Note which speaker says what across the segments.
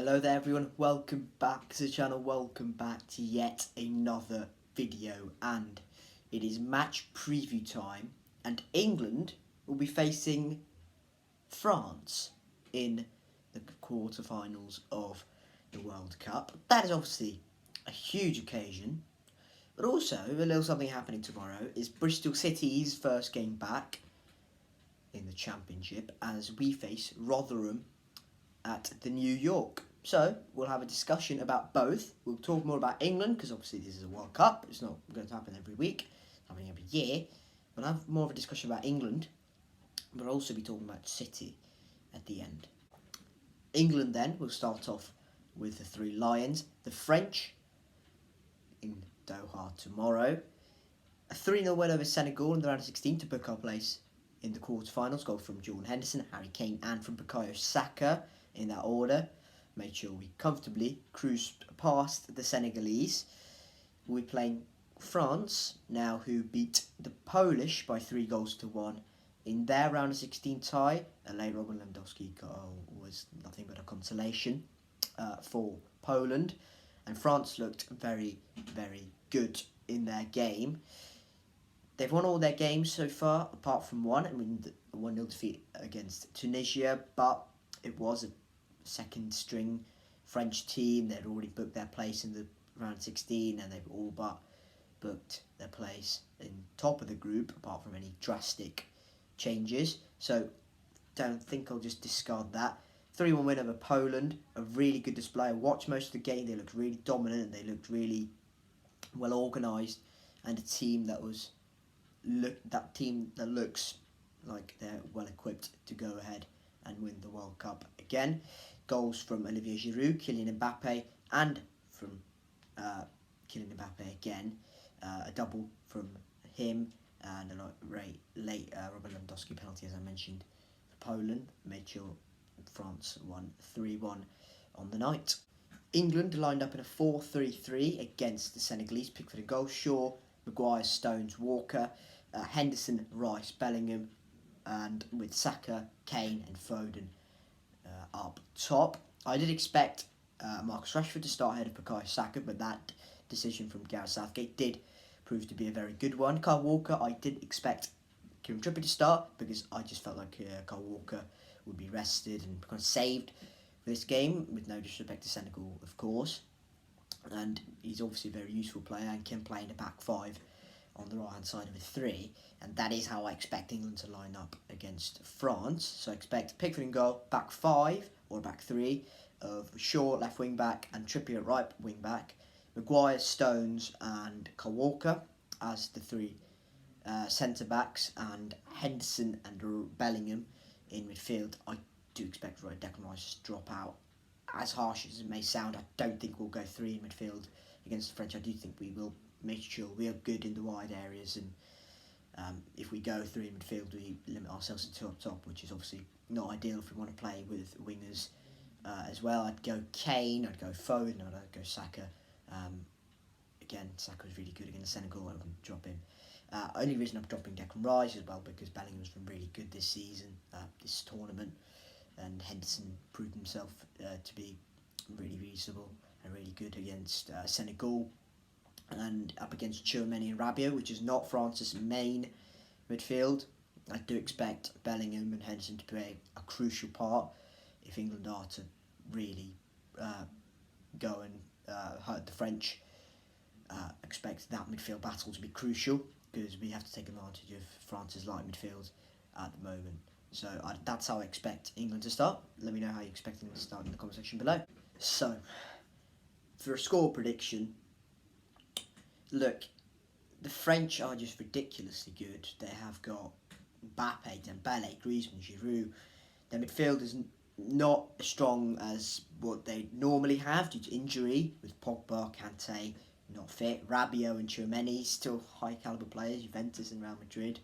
Speaker 1: Hello there everyone, welcome back to the channel, welcome back to yet another video, and it is match preview time and England will be facing France in the quarterfinals of the World Cup. That is obviously a huge occasion, but also a little something happening tomorrow is Bristol City's first game back in the Championship as we face Rotherham at the New York. So we'll have a discussion about both. We'll talk more about England because obviously this is a World Cup. It's not going to happen every week. It's happening every year. We'll have more of a discussion about England. We'll also be talking about City at the end. England then will start off with the three Lions. The French in Doha tomorrow. A 3-0 win over Senegal in the round of 16 to book our place in the quarterfinals. Goal from Jordan Henderson, Harry Kane and from Bukayo Saka. In that order, made sure we comfortably cruised past the Senegalese. We're playing France now, who beat the Polish by 3-1 in their round of 16 tie. A late Robert Lewandowski goal was nothing but a consolation for Poland, and France looked very, very good in their game. They've won all their games so far, apart from one. I mean, the 1-0 defeat against Tunisia, but it was a second string French team. They'd already booked their place in the round 16 and they've all but booked their place in top of the group apart from any drastic changes. So don't think I'll just discard that. 3-1 win over Poland, a really good display. I watched most of the game. They looked really dominant and they looked really well organised, and a team that was that looks like they're well equipped to go ahead and win the World Cup again. Goals from Olivier Giroud, Kylian Mbappe, and from Kylian Mbappe again. A double from him and a late Robert Lewandowski penalty, as I mentioned, for Poland. Made sure France won 3-1 on the night. England lined up in a 4-3-3 against the Senegalese. Pickford and goal, Shaw, Maguire, Stones, Walker, Henderson, Rice, Bellingham, and with Saka, Kane and Foden up top. I did expect Marcus Rashford to start ahead of Bukayo Saka, but that decision from Gareth Southgate did prove to be a very good one. Kyle Walker, I did expect Kieran Trippier to start because I just felt like Kyle Walker would be rested and kind of saved for this game, with no disrespect to Senegal, of course. And he's obviously a very useful player and can play in a back five on the right hand side of a three, and that is how I expect England to line up against France. So I expect Pickford in goal, back five or back three of Shaw left wing back and Trippier at right wing back, Maguire, Stones and Kyle Walker as the three centre backs, and Henderson and Bellingham in midfield. I do expect Declan Rice to drop out. As harsh as it may sound, I don't think we'll go three in midfield against the French. I do think we will make sure we are good in the wide areas, and if we go three in midfield, we limit ourselves to two up top, which is obviously not ideal if we want to play with wingers as well. I'd go Kane, I'd go Foden, I'd go Saka. Again, Saka was really good against Senegal. I wouldn't drop him. Only reason I'm dropping Declan Rice as well because Bellingham's been really good this season, this tournament, and Henderson proved himself to be really reasonable and really good against Senegal. And up against Tchouaméni and Rabiot, which is not France's main midfield. I do expect Bellingham and Henderson to play a crucial part if England are to really go and hurt the French. Expect that midfield battle to be crucial because we have to take advantage of France's light midfield at the moment. So that's how I expect England to start. Let me know how you expect England to start in the comment section below. So, for a score prediction, look, the French are just ridiculously good. They have got Mbappe, Dembele, Griezmann, Giroud. Their midfield is not as strong as what they normally have due to injury, with Pogba, Kante not fit, Rabiot and Tchouaméni still high caliber players, Juventus and Real Madrid.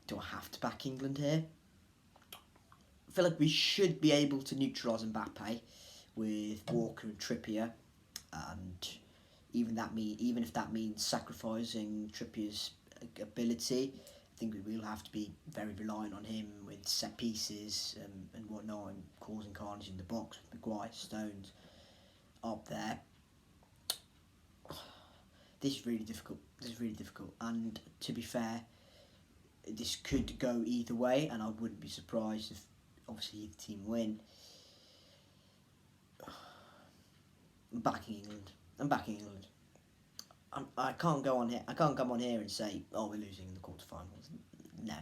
Speaker 1: Do I have to back England here? I feel like we should be able to neutralise Mbappe with Walker and Trippier, and even if that means sacrificing Trippier's ability, think we will have to be very reliant on him with set pieces and whatnot, and causing carnage in the box with Maguire, Stones up there. This is really difficult. And to be fair, this could go either way, and I wouldn't be surprised if, obviously, either team win. I'm backing England. I can't go on here. I can't come on here and say, "Oh, we're losing in the quarterfinals." No.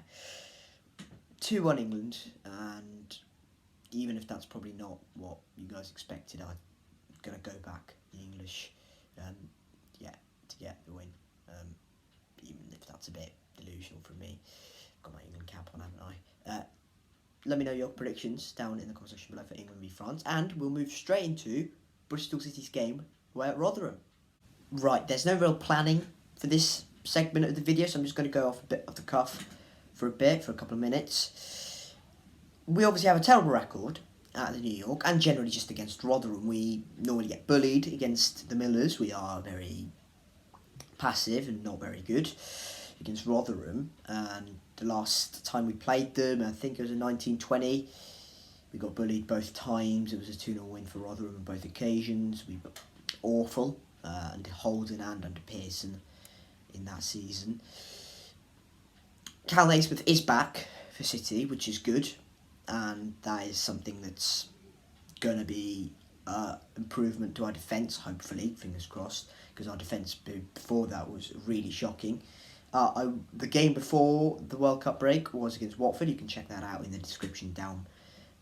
Speaker 1: 2-1 England, and even if that's probably not what you guys expected, I'm gonna go back the English, to get the win. Even if that's a bit delusional from me. Got my England cap on, haven't I? Let me know your predictions down in the comment section below for England v France, and we'll move straight into Bristol City's game away at Rotherham. Right, there's no real planning for this segment of the video, so I'm just going to go off a bit off the cuff for a couple of minutes. We obviously have a terrible record at the New York, and generally just against Rotherham. We normally get bullied against the Millers. We are very passive and not very good against Rotherham. And the last time we played them, I think it was in 1920, we got bullied both times. It was a 2-0 win for Rotherham on both occasions. We were awful under Holden and under Pearson in that season. Cal Naismith is back for City, which is good, and that is something that's going to be improvement to our defence, hopefully, fingers crossed, because our defence before that was really shocking. The game before the World Cup break was against Watford. You can check that out in the description down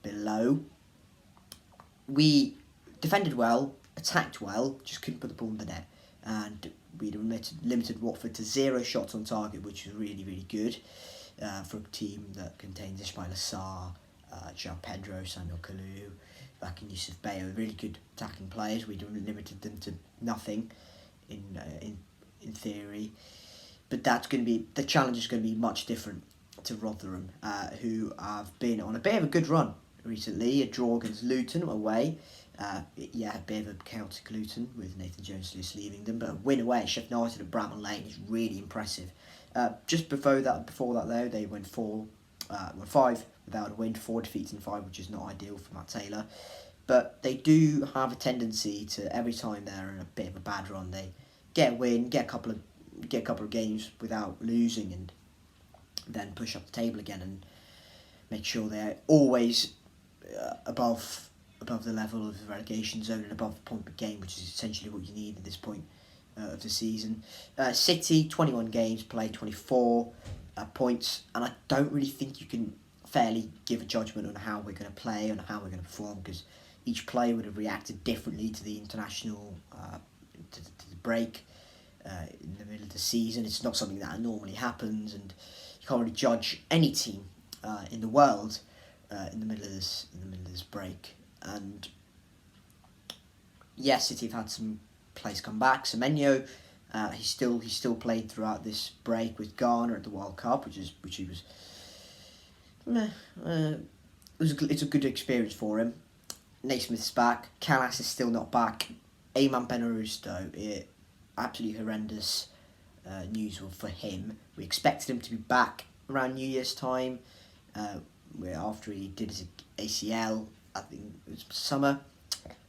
Speaker 1: below. We defended well, attacked well, just couldn't put the ball in the net, and we limited Watford to 0 shots on target, which is really, really good for a team that contains Ismail Assar, João Pedro, Samuel Kalu, back in Yusuf Bayo, really good attacking players. We limited them to nothing in theory, but that's going to be, the challenge is going to be much different to Rotherham, who have been on a bit of a good run recently. A draw against Luton away, a bit of a chaotic Luton with Nathan Jones-Lewis leaving them, but a win away at Sheffield United at Bramall Lane is really impressive. Just before that though, they went 5 without a win, 4 defeats in 5, which is not ideal for Matt Taylor. But they do have a tendency to, every time they're in a bit of a bad run, they get a win, get a couple of games without losing, and then push up the table again and make sure they're always above the level of the relegation zone and above the point per game, which is essentially what you need at this point of the season. City, 21 games played, 24 points, and I don't really think you can fairly give a judgment on how we're going to play and how we're going to perform, because each player would have reacted differently to the international to the break in the middle of the season. It's not something that normally happens, and you can't really judge any team in the world in the middle of this break. And yes, City have had some players come back. Semenyo, he still played throughout this break with Ghana at the World Cup, it's a good experience for him. Naismith's back. Callas is still not back. Ayman Benarusto, absolutely horrendous news for him. We expected him to be back around New Year's time, after he did his ACL, I think it was summer,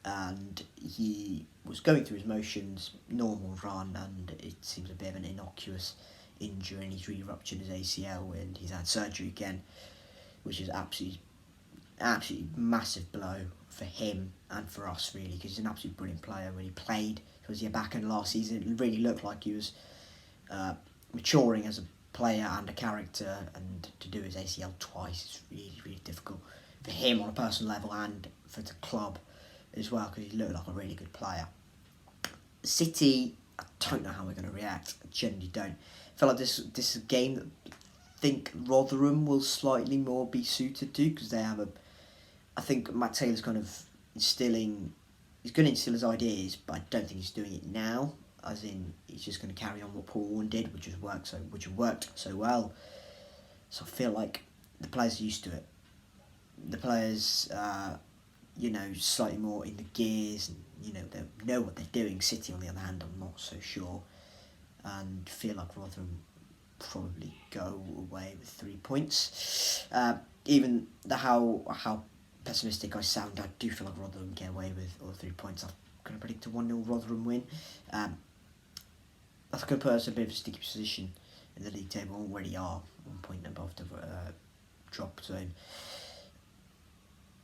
Speaker 1: and he was going through his motions, normal run, and it seems a bit of an innocuous injury, and he's re-ruptured his ACL and he's had surgery again, which is absolutely massive blow for him and for us, really, because he's an absolutely brilliant player. When he played towards the back end last season, it really looked like he was maturing as a player and a character, and to do his ACL twice is really, really difficult for him on a personal level and for the club as well, because he looked like a really good player. City, I don't know how we're going to react. I generally don't. I feel like this is a game that I think Rotherham will slightly more be suited to, because they have I think Matt Taylor's kind of he's going to instill his ideas, but I don't think he's doing it now, as in he's just going to carry on what Paul Warne did, which worked so well. So I feel like the players are used to it. The players, slightly more in the gears, and they know what they're doing. City, on the other hand, I'm not so sure, and feel like Rotherham probably go away with 3 points. Even how pessimistic I sound, I do feel like Rotherham get away with all 3 points. I'm going to predict a 1-0 Rotherham win. That's going to put us in a bit of a sticky position in the league table. Already are 1 point above the drop zone.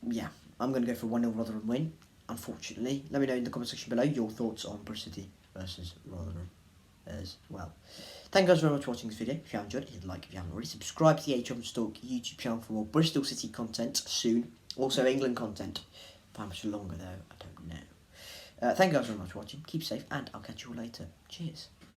Speaker 1: Yeah, I'm going to go for a 1-0 Rotherham win, unfortunately. Let me know in the comment section below your thoughts on Bristol City versus Rotherham as well. Thank you guys very much for watching this video. If you have enjoyed it, hit like if you haven't already. Subscribe to the Stalk YouTube channel for more Bristol City content soon. Also England content. For how much longer though, I don't know. Thank you guys very much for watching. Keep safe and I'll catch you all later. Cheers.